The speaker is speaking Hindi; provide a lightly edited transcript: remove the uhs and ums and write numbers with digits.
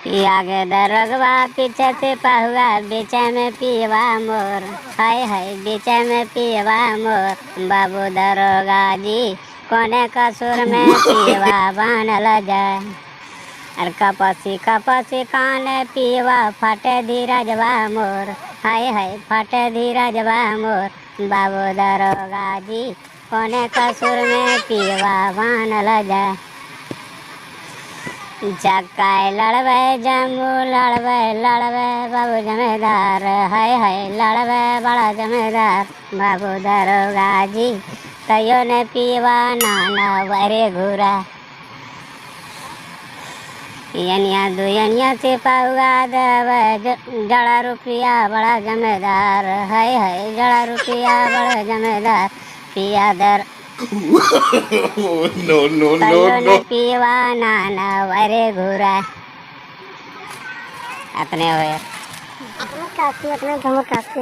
आगे दरोगवा पीछे सिपाहुआ बीच में पीवा मोर, हाय हाय बीच में पीवा मोर। बाबू दरोगा जी कोने कसूर में पीवा बनल जाए। और कपसी कपसी काने पीवा फटे धीरजवा मोर, हाय हाय फटे धीरजवा मोर। बाबू दरोगा जी कोने कसूर में पीवा बनल जाए। जक्काय लड़वे जम्मू लड़वे लड़वे बाबू जमींदार, हाय हाय लड़वे बड़ा जमींदार। बाबू दरोगा जी तयो ने पीवा नाना वरे घूरा। यनिया दुयनिया सिपाहुआ देवे जड़ा रुपया बड़ा जमींदार, हाय हाय जड़ा रुपया बड़ा जमींदार। पिया दर No, no, no, तयो ने no. पीवा नाना वरे घूरा। अपने हो यार अपने काफी अपने धमक काफी